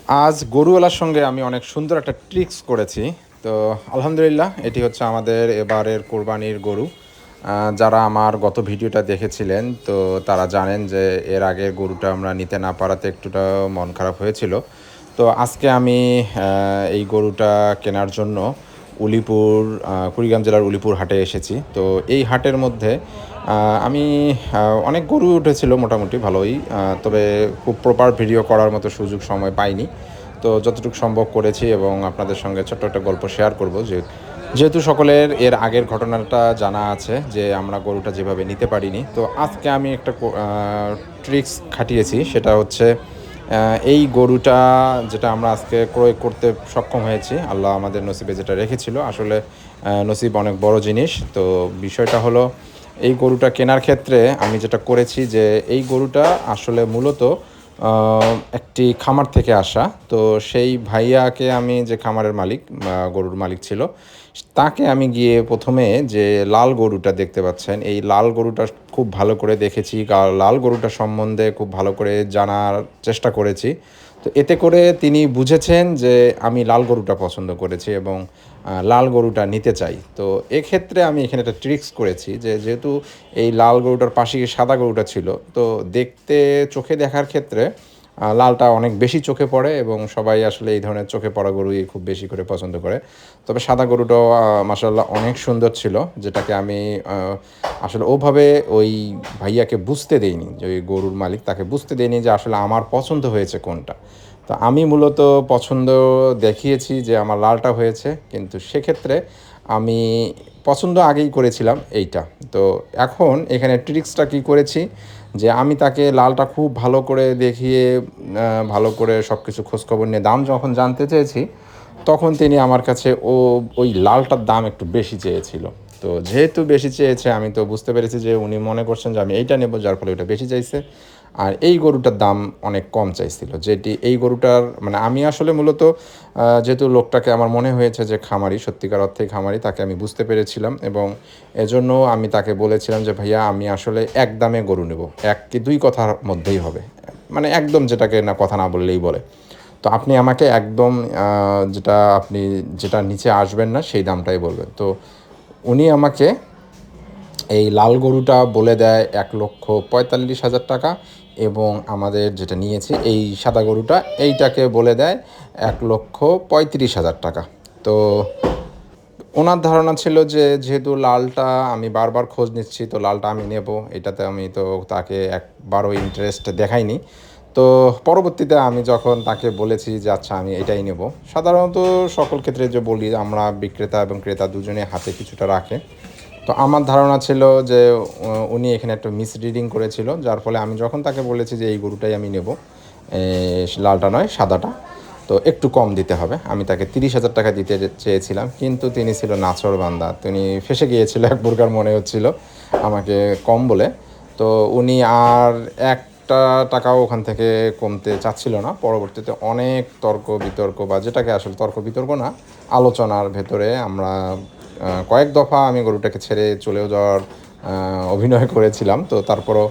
আজ গরুওয়ালার সঙ্গে আমি অনেক সুন্দর একটা ট্রিক্স করেছি। তো আলহামদুলিল্লাহ এটি হচ্ছে আমাদের এবারের কোরবানির গরু। যারা আমার গত ভিডিওটা দেখেছিলেন তো তারা জানেন যে এর আগের গরুটা আমরা নিতে না পারাতে একটুটা মন খারাপ হয়েছিল। তো আজকে আমি এই গরুটা কেনার জন্য উলিপুর কুড়িগ্রাম জেলার উলিপুর হাটে এসেছি। তো এই হাটের মধ্যে আমি অনেক গরু উঠেছিল মোটামুটি ভালোই। তবে খুব প্রপার ভিডিও করার মতো সুযোগ সময় পাইনি। তো যতটুকু সম্ভব করেছি এবং আপনাদের সঙ্গে ছোট্ট একটা গল্প শেয়ার করব যেহেতু সকলের এর আগের ঘটনাটা জানা আছে যে আমরা গরুটা যেভাবে নিতে পারিনি। তো আজকে আমি একটা ট্রিক্স খাটিয়েছি, সেটা হচ্ছে এই গরুটা যেটা আমরা আজকে ক্রয় করতে সক্ষম হয়েছি, আল্লাহ আমাদের নসিবে যেটা রেখেছিল। আসলে নসিব অনেক বড় জিনিস। তো বিষয়টা হলো এই গরুটা কেনার ক্ষেত্রে আমি যেটা করেছি যে এই গরুটা আসলে মূলত একটি খামার থেকে আসা। তো সেই ভাইয়াকে আমি, যে খামারের মালিক, গরুর মালিক ছিল, তাকে আমি গিয়ে প্রথমে যে লাল গরুটা দেখতে পাচ্ছেন, এই লাল গরুটা খুব ভালো করে দেখেছি, লাল গরুটা সম্বন্ধে খুব ভালো করে জানার চেষ্টা করেছি। তো এতে করে তিনি বুঝেছেন যে আমি লাল গরুটা পছন্দ করেছি এবং লাল গরুটা নিতে চাই। তো এক্ষেত্রে আমি এখানে একটা ট্রিক্স করেছি যে যেহেতু এই লাল গরুটার পাশে সাদা গরুটা ছিল, তো দেখতে চোখে দেখার ক্ষেত্রে লালটা অনেক বেশি চোখে পড়ে এবং সবাই আসলে এই ধরনের চোখে পড়া গরুই খুব বেশি করে পছন্দ করে। তবে সাদা গরুটাও মাসাল্লাহ অনেক সুন্দর ছিল, যেটাকে আমি আসলে ওভাবে ওই ভাইয়াকে বুঝতে দেইনি, যে ওই গরুর মালিক তাকে বুঝতে দেয়নি যে আসলে আমার পছন্দ হয়েছে কোনটা। তো আমি মূলত পছন্দ দেখিয়েছি যে আমার লালটা হয়েছে, কিন্তু সেক্ষেত্রে আমি পছন্দ আগেই করেছিলাম এইটা। তো এখন এখানে ট্রিক্সটা কী করেছি, যে আমি তাকে লালটা খুব ভালো করে দেখিয়ে ভালো করে সব কিছু খোঁজখবর নিয়ে দাম যখন জানতে চেয়েছি, তখন তিনি আমার কাছে ওই লালটার দাম একটু বেশি চেয়েছিল। তো যেহেতু বেশি চেয়েছে, আমি তো বুঝতে পেরেছি যে উনি মনে করছেন যে আমি এইটা নেব, যার ফলে ওটা বেশি চাইছে। আর এই গরুটার দাম অনেক কম চাইছিল, যেটি এই গরুটার মানে আমি আসলে মূলত যেহেতু লোকটাকে আমার মনে হয়েছে যে খামারি, সত্যিকার অর্থেই খামারি, তাকে আমি বুঝতে পেরেছিলাম এবং এজন্য আমি তাকে বলেছিলাম যে ভাইয়া আমি আসলে এক দামে গরু নেব, এক কি দুই কথার মধ্যেই হবে, মানে একদম যেটাকে না কথা না বললেই বলে। তো আপনি আমাকে একদম যেটা নিচে আসবেন না সেই দামটাই বলবেন। তো উনি আমাকে এই লাল গরুটা বলে দেয় 1,45,000 টাকা, এবং আমাদের যেটা নিয়েছি এই সাদা গরুটা, এইটাকে বলে দেয় 1,35,000 টাকা। তো ওনার ধারণা ছিল যে যেহেতু লালটা আমি বারবার খোঁজ নিচ্ছি, তো লালটা আমি নেব, এটাতে আমি তো তাকে একবারও ইন্টারেস্ট দেখাইনি। তো পরবর্তীতে আমি যখন তাকে বলেছি যে আচ্ছা আমি এটাই নেব, সাধারণত সকল ক্ষেত্রে যে বলি আমরা বিক্রেতা এবং ক্রেতা দুজনে হাতে কিছুটা রাখে। তো আমার ধারণা ছিল যে উনি এখানে একটা মিসরিডিং করেছিল, যার ফলে আমি যখন তাকে বলেছি যে এই গরুটাই আমি নেব, লালটা নয় সাদাটা, তো একটু কম দিতে হবে, আমি তাকে 30,000 টাকা দিতে চেয়েছিলাম, কিন্তু তিনি ছিল নাছোড়বান্দা, তিনি ফেঁসে গিয়েছিল এক প্রকার মনে হচ্ছিল আমাকে কম বলে। তো উনি আর একটা টাকাও ওখান থেকে কমতে চাচ্ছিল না। পরবর্তীতে অনেক তর্ক বিতর্ক, বা যেটাকে আসলে তর্ক বিতর্ক না, আলোচনার ভেতরে আমরা কয়েক দফা আমি গরুটাকে ছেড়ে চলেও যাওয়ার অভিনয় করেছিলাম। তো তারপরও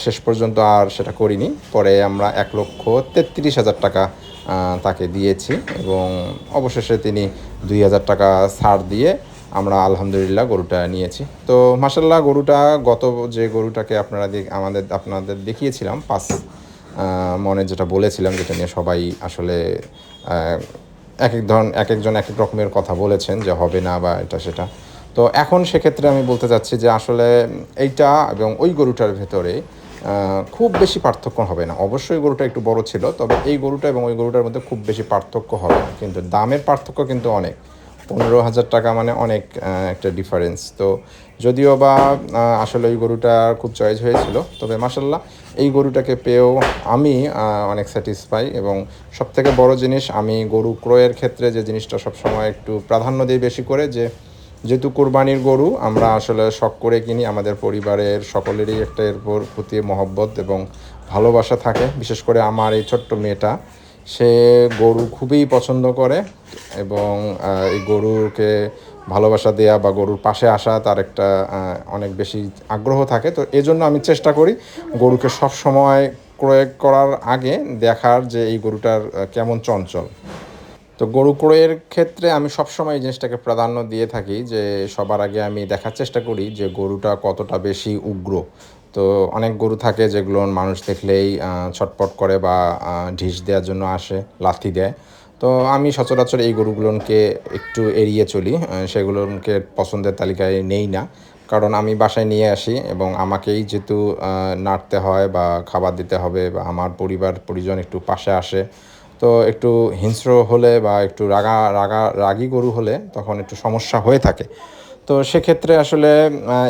শেষ পর্যন্ত আর সেটা করিনি। পরে আমরা 1,33,000 টাকা তাকে দিয়েছি এবং অবশেষে তিনি 2,000 টাকা ছাড় দিয়ে আমরা আলহামদুলিল্লাহ গরুটা নিয়েছি। তো মাশাল্লাহ গরুটা যে গরুটাকে আপনাদের দেখিয়েছিলাম 5 মনে, যেটা বলেছিলাম, যেটা নিয়ে সবাই আসলে এক একজন এক এক রকমের কথা বলেছেন যে হবে না বা এটা সেটা। তো এখন সেক্ষেত্রে আমি বলতে চাচ্ছি যে আসলে এইটা এবং ওই গরুটার ভেতরে খুব বেশি পার্থক্য হবে না। অবশ্যই গরুটা একটু বড় ছিল, তবে এই গরুটা এবং ওই গরুটার মধ্যে খুব বেশি পার্থক্য হবে না, কিন্তু দামের পার্থক্য কিন্তু অনেক। 15,000 টাকা মানে অনেক একটা ডিফারেন্স। তো যদিও বা আসলে ওই গরুটা খুব চয়েস হয়েছিল, তবে মাসাল্লাহ এই গরুটাকে পেয়েও আমি অনেক স্যাটিসফাই। এবং সবথেকে বড় জিনিস, আমি গরু ক্রয়ের ক্ষেত্রে যে জিনিসটা সবসময় একটু প্রাধান্য দিই বেশি করে, যেহেতু কোরবানির গরু আমরা আসলে শখ করে কিনি, আমাদের পরিবারের সকলেরই একটা এর প্রতি মহব্বত এবং ভালোবাসা থাকে। বিশেষ করে আমার এই ছোট্ট মেয়েটা, সে গরু খুবই পছন্দ করে এবং এই গরুকে ভালোবাসা দেয়া বা গরুর পাশে আসা তার একটা অনেক বেশি আগ্রহ থাকে। তো এজন্য আমি চেষ্টা করি গরুকে সব সময় ক্রয় করার আগে দেখার যে এই গরুটার কেমন চঞ্চল। তো গরু ক্রয়ের ক্ষেত্রে আমি সবসময় এই জিনিসটাকে প্রাধান্য দিয়ে থাকি যে সবার আগে আমি দেখার চেষ্টা করি যে গরুটা কতটা বেশি উগ্র। তো অনেক গরু থাকে যেগুলো মানুষ দেখলেই ছটপট করে বা ঢিস দেওয়ার জন্য আসে, লাথি দেয়। তো আমি সচরাচর এই গরুগুলোকে একটু এড়িয়ে চলি, সেগুলোকে পছন্দের তালিকায় নেই না। কারণ আমি বাসায় নিয়ে আসি এবং আমাকেই যেহেতু নাড়তে হয় বা খাবার দিতে হবে বা আমার পরিবার পরিজন একটু পাশে আসে, তো একটু হিংস্র হলে বা একটু রাগী গরু হলে তখন একটু সমস্যা হয়ে থাকে। তো সেক্ষেত্রে আসলে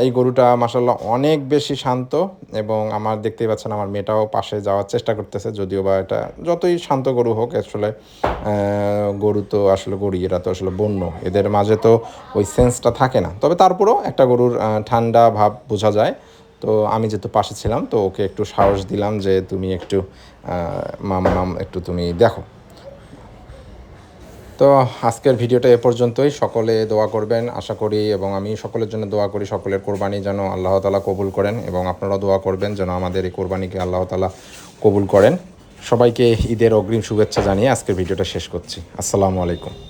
এই গরুটা মাশাআল্লাহ অনেক বেশি শান্ত এবং আমার দেখতেই পাচ্ছেন আমার মেয়েটাও পাশে যাওয়ার চেষ্টা করতেছে। যদিও বা এটা যতই শান্ত গরু হোক আসলে গরু তো আসলে গরুই, এরা তো আসলে বন্য। এদের মাঝে তো ওই সেন্সটা থাকে না। তবে তারপরেও একটা গরুর ঠান্ডা ভাব বোঝা যায়। তো আমি যেহেতু পাশে ছিলাম তো ওকে একটু সাহস দিলাম যে তুমি একটু মাম একটু তুমি দেখো। তো আজকের ভিডিওটা এ পর্যন্তই। সকলে দোয়া করবেন আশা করি, এবং আমি সকলের জন্য দোয়া করি সকলের কোরবানি যেন আল্লাহ তাআলা কবুল করেন, এবং আপনারাও দোয়া করবেন যেন আমাদের এই কোরবানিকে আল্লাহ তাআলা কবুল করেন। সবাইকে ঈদের অগ্রিম শুভেচ্ছা জানিয়ে আজকের ভিডিওটা শেষ করছি। আসসালামু আলাইকুম।